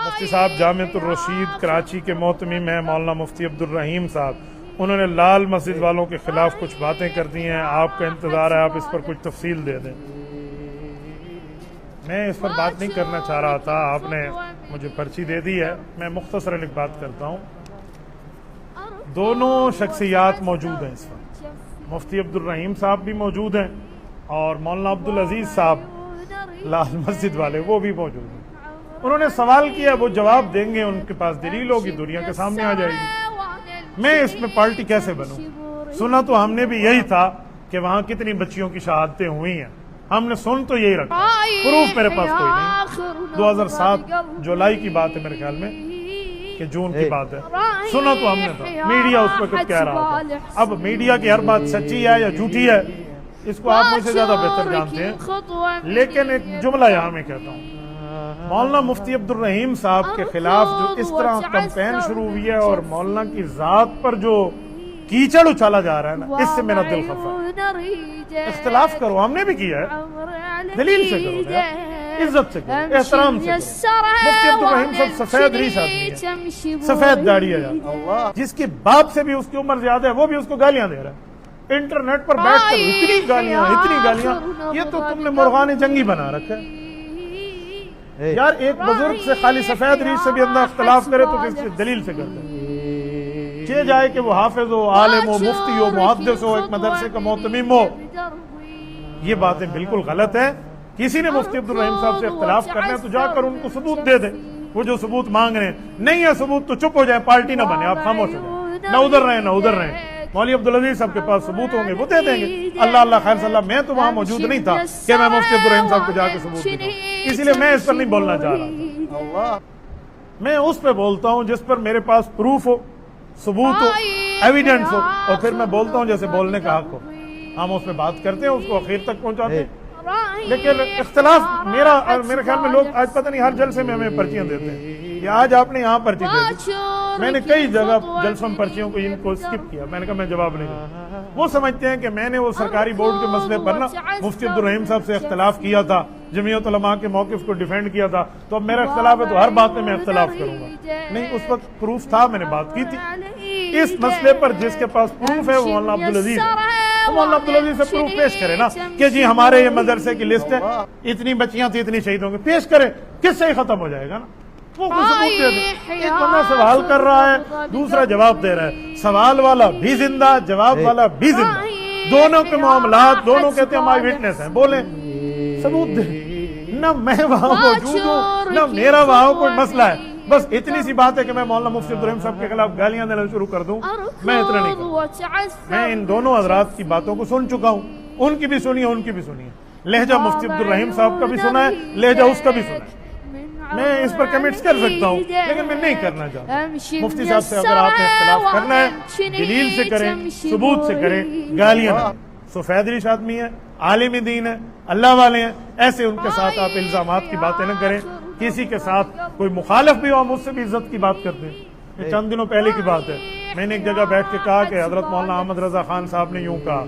مفتی صاحب جامعۃ الرشید کراچی کے محتمم ہیں مولانا مفتی عبدالرحیم صاحب، انہوں نے لال مسجد والوں کے خلاف کچھ باتیں کر دی ہیں، آپ کا انتظار ہے آپ اس پر کچھ تفصیل دے دیں۔ میں اس پر بات نہیں کرنا چاہ رہا تھا، آپ نے مجھے پرچی دے دی ہے، میں مختصراً ایک بات کرتا ہوں۔ دونوں شخصیات موجود ہیں اس وقت، مفتی عبدالرحیم صاحب بھی موجود ہیں اور مولانا عبدالعزیز صاحب لال مسجد والے وہ بھی موجود ہیں۔ انہوں نے سوال کیا، وہ جواب دیں گے، ان کے پاس دلیل ہوگی، دنیا کے سامنے آ جائے گی۔ میں اس میں پارٹی کیسے بنوں؟ سنا تو ہم نے بھی یہی تھا کہ وہاں کتنی بچیوں کی شہادتیں ہوئی ہیں، ہم نے سن تو یہی رکھا، پروف میرے پاس کوئی نہیں۔ 2007 جولائی کی بات ہے میرے خیال میں کہ جون کی بات ہے، سنا تو ہم نے تھا، میڈیا اس وقت کہہ رہا تھا۔ اب میڈیا کی ہر بات سچی ہے یا جھوٹی ہے اس کو آپ مجھ سے زیادہ بہتر جانتے ہیں، لیکن ایک جملہ یہاں میں کہتا ہوں، مولانا مفتی عبدالرحیم صاحب کے خلاف جو اس طرح کمپین شروع ہوئی ہے اور مولانا کی ذات پر جو کیچڑ اچھالا جا رہا ہے نا، اس سے میرا دل خفا ہے۔ اختلاف کرو، ہم نے بھی کیا ہے، دلیل سے کرو، عزت سے کرو، احترام سے کرو۔ مفتی عبدالرحیم صاحب سفید ریش آدمی ہے، سفید داڑھی ہے، جس کے باپ سے بھی اس کی عمر زیادہ ہے، وہ بھی اس کو گالیاں دے رہا ہے انٹرنیٹ پر بیٹھ کر، اتنی گالیاں، یہ تو تم نے مرغان جنگی بنا رکھا ہے۔ یار ایک بزرگ سے خالی سفید ریش سے بھی اندر اختلاف کرے تو کس دلیل سے کرتے ہیں؟ چاہے جائے کہ وہ حافظ ہو، عالم ہو، مفتی ہو، محدث ہو، ایک مدرسے کا محتمم ہو، یہ باتیں بالکل غلط ہیں۔ کسی نے مفتی عبدالرحیم صاحب سے اختلاف کرنا ہے تو جا کر ان کو ثبوت دے دیں، وہ جو ثبوت مانگ رہے ہیں، نہیں ہے ثبوت تو چپ ہو جائیں، پارٹی نہ بنے، آپ خاموش ہو جائیں، نہ ادھر رہیں نہ ادھر رہیں۔ مولوی عبدالعزیز صاحب کے پاس ثبوت ہوں گے وہ دے دیں گے، اللہ خیر صلی اللہ، میں تو وہاں موجود نہیں تھا کہ میں مفتی عبدالرحیم صاحب کو جا کے ثبوت دوں، اسی لیے میں اس پر نہیں بولنا چاہ رہا تھا۔ میں اس پہ بولتا ہوں جس پر میرے پاس پروف ہو، ثبوت ہو، ایویڈنس ہو، اور پھر میں بولتا ہوں جیسے بولنے کا حق ہو۔ ہم اس پہ بات کرتے ہیں، اس کو اخیر تک پہنچاتے ہیں، لیکن اختلاف میرے خیال میں لوگ آج پتہ نہیں ہر جلسے میں ہمیں پرچیاں دیتے ہیں، یا آج آپ نے یہاں پرچی دے دی، میں نے کئی جگہ جلسوں میں پرچیوں کو ان کو سکپ کیا، میں نے کہا میں جواب نہیں دوں۔ وہ سمجھتے ہیں کہ میں نے وہ سرکاری بورڈ کے مسئلے پر نا مفتی عبدالرحیم صاحب سے اختلاف کیا تھا، جمعیت علماء کے موقف کو ڈیفینڈ کیا تھا، تو اب میرا اختلاف ہے تو ہر بات میں اختلاف کروں گا۔ نہیں، اس وقت پروف تھا، میں نے بات کی تھی اس مسئلے پر، جس کے پاس پروف ہے وہ مولانا عبدالعزیز ہے، تو مولانا عبدالعزیز سے پروف پیش کرے نا کہ جی ہمارے یہ مدرسے کی لسٹ ہے، اتنی بچیاں تھی، اتنی شہید ہوں گے، پیش کرے، کس سے ہی ختم ہو جائے گا نا، وہ کو ثبوت دے دے۔ ایک بندہ سوال کر رہا ہے، دوسرا جواب دے رہا ہے، سوال والا بھی زندہ، جواب والا بھی زندہ، دونوں کے معاملات، دونوں کہتے ہیں ہماری وٹنس ہیں، بولیں ثبوت دے۔ نہ میں وہاں موجود ہوں نہ میرا وہاں کوئی مسئلہ ہے، بس اتنی سی بات ہے کہ میں مولانا مفتی عبدالرحیم صاحب کے خلاف گالیاں دینا شروع کر دوں، میں اتنا نہیں کروں۔ میں ان دونوں حضرات کی باتوں کو سن چکا ہوں، ان کی بھی سنی ہے، ان کی بھی سنی ہے، لہجہ مفتی عبدالرحیم صاحب کا بھی سنا ہے، لہجہ اس کا بھی سنا ہے، میں اس پر کمنٹس کر سکتا ہوں، لیکن میں نہیں کرنا چاہتا۔ مفتی صاحب سے اگر آپ نے اختلاف کرنا ہے، دلیل سے کریں، ثبوت سے کریں، گالیاں نہ دیں۔ سفید ریش آدمی ہے، عالم دین ہے، اللہ والے ہیں، ایسے ان کے ساتھ آپ الزامات کی باتیں نہ کریں۔ کسی کے ساتھ کوئی مخالف بھی ہو، ہم اس سے بھی عزت کی بات کرتے ہیں۔ یہ چند دنوں پہلے کی بات ہے، میں نے ایک جگہ بیٹھ کے کہا کہ حضرت مولانا احمد رضا خان صاحب نے یوں کہا،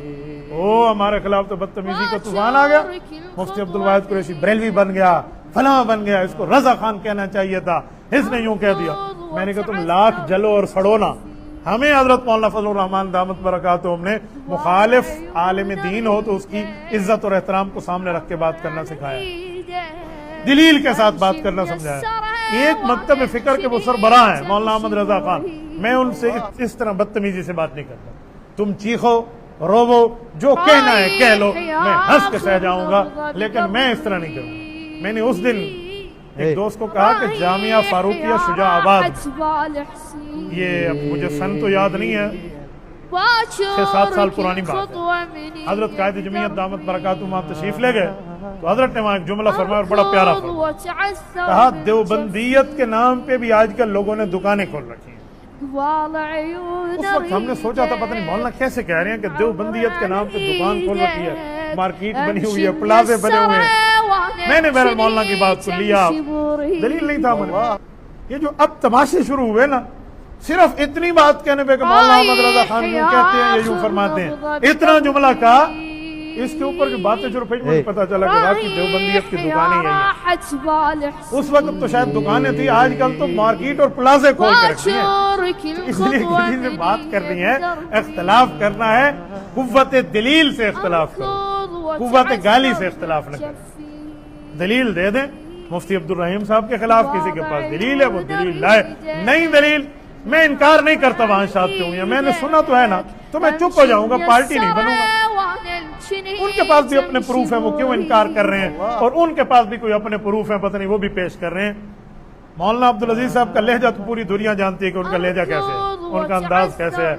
ہمارے خلاف تو بدتمیزی کا طوفان آ گیا، مفتی عبدالواحد قریشی بریلوی بن گیا، فلاں بن گیا، اس کو رضا خان کہنا چاہیے تھا، اس نے یوں کہہ دیا۔ میں نے کہا تم لاکھ جلو اور سڑو نا، ہمیں حضرت مولانا فضل الرحمان دامت برکاتہم نے مخالف عالم دین ہو تو اس کی عزت اور احترام کو سامنے رکھ کے بات کرنا سکھایا، دلیل کے ساتھ بات کرنا سمجھایا۔ ایک مکتب فکر کے وہ سربراہ ہیں مولانا احمد رضا خان، میں ان سے اس طرح بدتمیزی سے بات نہیں کرتا۔ تم چیخو روو، جو کہنا ہے کہہ لو، میں ہنس کے سہ جاؤں گا، لیکن میں اس طرح نہیں کروں گا۔ میں نے اس دن ایک دوست کو کہا کہ جامعہ فاروقیہ شجاع آباد، یہ اب مجھے سن تو یاد نہیں ہے، 6-7 سال پرانی بات ہے، حضرت قائد جمعیت دامت برکاتہم وہاں تشریف لے گئے تو حضرت نے وہاں ایک جملہ فرمایا اور بڑا پیارا فرمایا، کہا دیوبندیت کے نام پہ بھی آج کل لوگوں نے دکانیں کھول رکھی ہیں۔ اس وقت ہم نے سوچا تھا پتہ نہیں مولانا کیسے کہہ رہے ہیں کہ دیوبندیت کے نام پہ دکان کھول رکھی ہے، مارکیٹ بنی ہوئی ہے، پلازے بنے ہوئے ہیں۔ میں نے میرے مولانا کی بات کو لیا، دلیل نہیں تھا مجھے۔ یہ جو اب تماشے شروع ہوئے نا، صرف اتنی بات کہنے پہ کہ مولانا احمد رضا خان یوں کہتے ہیں یا یوں فرماتے ہیں، اتنا جملہ کہا اس کے اوپر جو باتیں جو پھر مجھے پتا چلا کہ واقعی دیوبندیت کی دکانیں ہیں. اس وقت تو شاید دکانیں تھی, آج کل تو مارکیٹ اور پلازے کھول کے رکھتی ہیں. اس لیے کسی سے بات کرنی ہے, اختلاف کرنا ہے, قوت دلیل سے اختلاف کرو, قوت گالی سے اختلاف نہ کرو. دلیل دے دیں. مفتی عبد الرحیم صاحب کے خلاف کسی کے پاس دلیل ہے وہ دلیل لائے, نہیں دلیل میں انکار نہیں کرتا وہاں شادتے ہوں, یا میں نے سنا تو ہے نا, تو میں چپ ہو جاؤں گا, پارٹی نہیں بنوں گا. ان کے پاس بھی اپنے پروف ہیں, وہ کیوں انکار کر رہے ہیں, اور ان کے پاس بھی کوئی اپنے پروف ہیں, پتہ نہیں وہ بھی پیش کر رہے ہیں. مولانا عبدالعزیز صاحب کا لہجہ تو پوری دنیا جانتی ہے کہ ان کا لہجہ کیسے ہے, ان کا انداز کیسے ہے.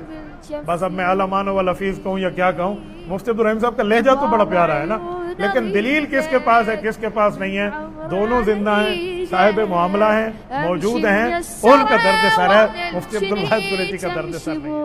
بس اب میں علمان و لفیظ کہوں یا کیا کہوں, مفتی عبد الرحیم صاحب کا لہجہ تو بڑا پیارا ہے نا, لیکن دلیل کس کے پاس ہے کس کے پاس نہیں ہے, دونوں زندہ ہیں, صاحب معاملہ ہیں, موجود ہیں, ان کا درد سر ہے, مفتی عبد الواحد قریشی کا درد سر نہیں ہے.